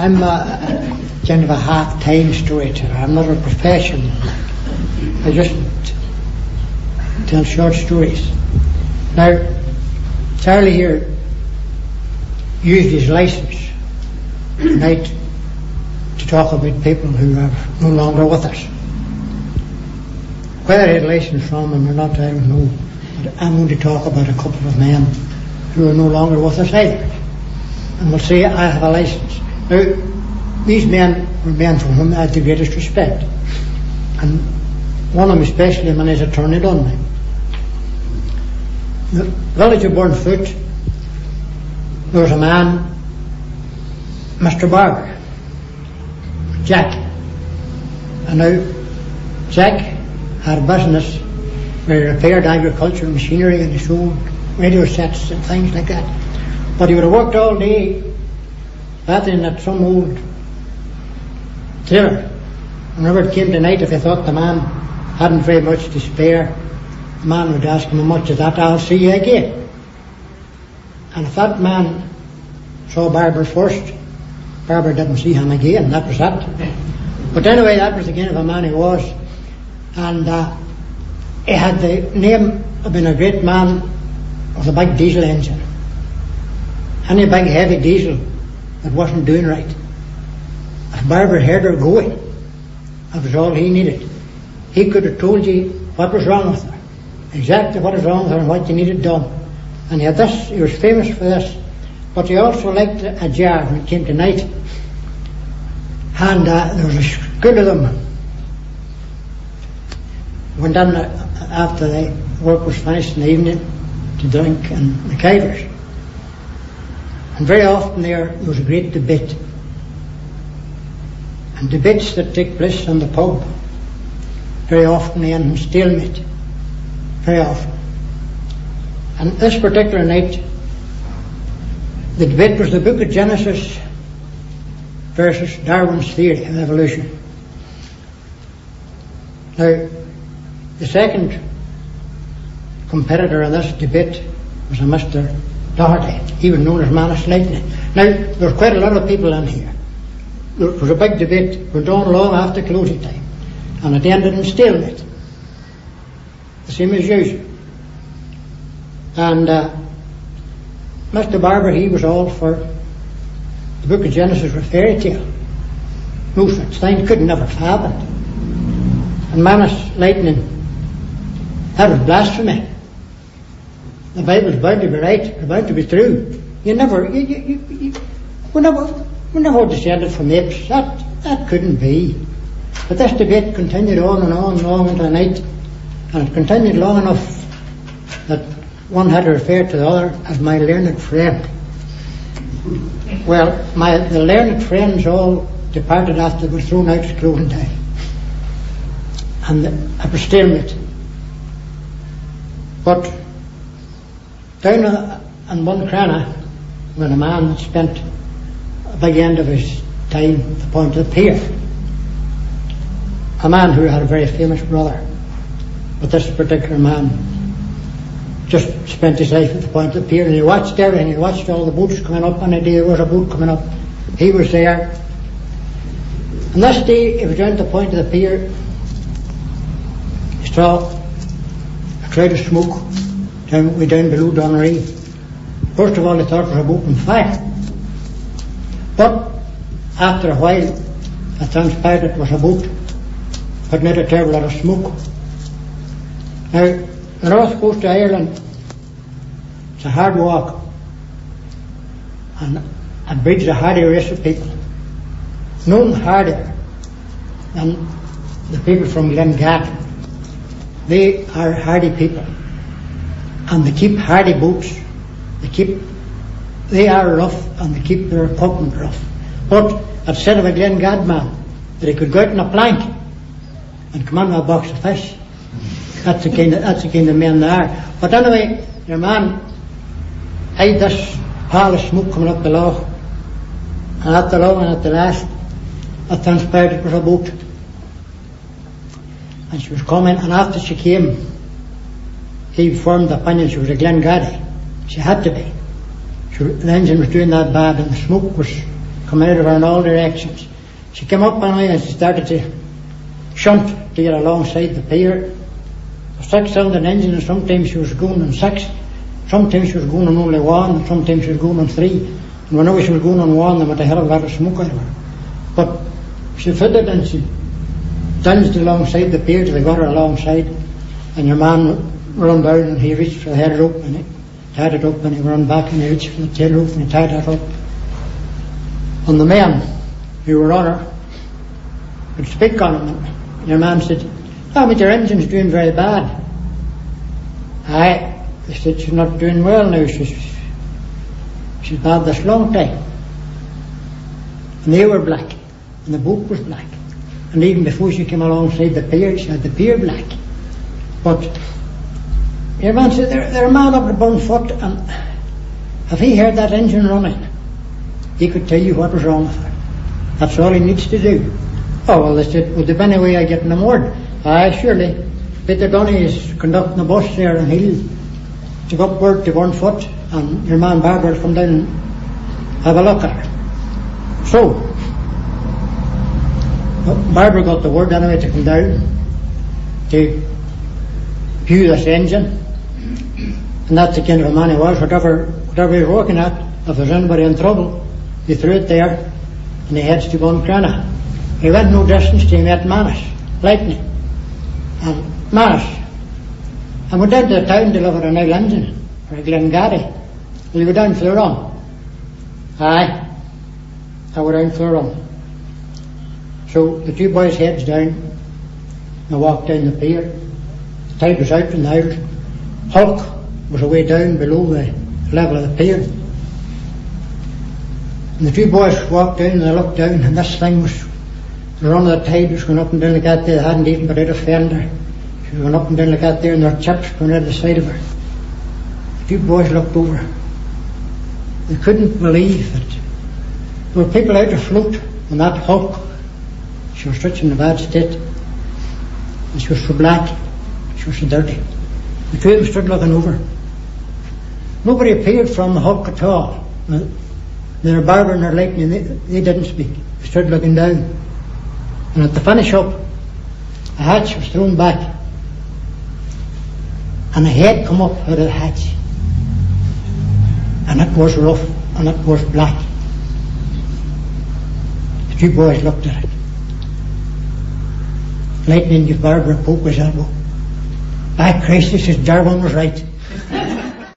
I'm kind of a half-time storyteller. I'm not a professional. I just tell short stories. Now, Charlie here used his license tonight to talk about people who are no longer with us. Whether he had a license from him or not, I don't know. But I'm going to talk about a couple of men who are no longer with us either. And we'll say I have a license. Now, these men were men for whom I had the greatest respect. And one of them especially, when he's attorney Donegal. The village of Burnfoot, there was a man, Mr. Barber, Jack. And now, Jack had a business where he repaired agricultural machinery and he sold radio sets and things like that. But he would have worked all day battering at some old tailor. Whenever it came to night, if he thought the man hadn't very much to spare, the man would ask him, how much is that? I'll see you again. And if that man saw Barber first, Barber didn't see him again. That was that. But anyway, that was the kind of a man he was. And he had the name of being a great man with a big diesel engine. Any big heavy diesel that wasn't doing right, if Barber heard her going, that was all he needed. He could have told you what was wrong with her, exactly what was wrong with her and what you needed done. And he had this, he was famous for this, but he also liked a jar when it came to night. And there was a school of them went down after the work was finished in the evening to drink in the kivers. And very often there was a great debate. And debates that take place in the pub very often end in stalemate. Very often. And this particular night, the debate was the book of Genesis versus Darwin's theory of evolution. Now, the second competitor in this debate was a Mr. Doherty. He was known as Manus Lightning. Now, there were quite a lot of people in here. There was a big debate, went on long after closing time, and it ended in stalemate, the same as usual. And Mr. Barber, he was all for the book of Genesis was fairy tale. No such thing, could never have happened. And Manus Lightning, that was blasphemy. The Bible's bound to be right, it's bound to be true. We never descended from apes. That couldn't be. But this debate continued on and on, long into the night, and it continued long enough that one had to refer to the other as my learned friend. Well, the learned friends all departed after they were thrown out at closing time. And it was stalemate. But down in one cranna, when a man had spent a big end of his time at the point of the pier, a man who had a very famous brother, but this particular man just spent his life at the point of the pier, and he watched everything. He watched all the boats coming up, and the day there was a boat coming up, he was there. And this day he was down at the point of the pier. He saw a cloud of smoke way down below Donnery. First of all, he thought it was a boat on fire. But after a while, it transpired it was a boat putting out a terrible lot of smoke. Now, the north coast of Ireland, it's a hard walk, and it breeds a hardy race of people. None harder than the people from Glengad. They are hardy people, and they keep hardy boats. They are rough, and they keep their equipment rough. But instead of a Glengad man, that he could go out on a plank and come on with a box of fish. That's the kind of men they are. But anyway, your man eyed this pile of smoke coming up the loch, and at the long and at the last, it transpired it was a boat. And she was coming, and after she came, he formed the opinion she was a Glengad. She had to be. The engine was doing that bad, and the smoke was coming out of her in all directions. She came up on me and she started to shunt to get alongside the pier. A 6-cylinder engine, and sometimes she was going on 6, sometimes she was going on only 1, and sometimes she was going on 3. And whenever she was going on 1, there was a hell of a lot of smoke out of her. But she fitted and she dunged alongside the pier till they got her alongside, and your man run down and he reached for the head rope and he tied it up, and he run back and he reached for the tail rope and he tied that up. And the men who were on her would speak on him, and your man said, "Oh, but your engine's doing very bad." Aye, they said, "She's not doing well now, she's bad this long time." And they were black, and the boat was black, and even before she came alongside the pier, she had the pier black. But your man said, they're a man up the burn foot, and if he heard that engine running, he could tell you what was wrong with her. That's all he needs to do. Oh, well, they said, "Would there be any way of getting them aboard?" Aye, surely. Peter Donny is conducting the bus there, and he'll take up word to Burnfoot, and your man Barbara will come down and have a look at her. So, Barbara got the word anyway to come down to view this engine, and that's the kind of a man he was. Whatever he was working at, if there's anybody in trouble, he threw it there, and he heads to Buncrana. He went no distance till he met Manus, Lightning, and Manus, and went down to the town to deliver an oil engine for a Glengad. Will you go down for the run? Aye, I went down for the run. So the two boys heads down and walked down the pier. The tide was out in the house. Hulk was away down below the level of the pier. And the two boys walked down and they looked down, and this thing was, the run of the tide was going up and down like that there. They hadn't even got out a fender. She was going up and down like that there, and there were chips going out the side of her. The two boys looked over. They couldn't believe that there were people out afloat on that hulk. She was such in a bad state. And she was so black. She was so dirty. The two of them stood looking over. Nobody appeared from the hulk at all. Their Barbara and their Lightning, they didn't speak. They stood looking down. And at the finish up, a hatch was thrown back, and a head come up out of the hatch, and it was rough and it was black. The two boys looked at it. Lightning gave Barbara a poke with his elbow. "By Christ," he says, "Jarvin was right.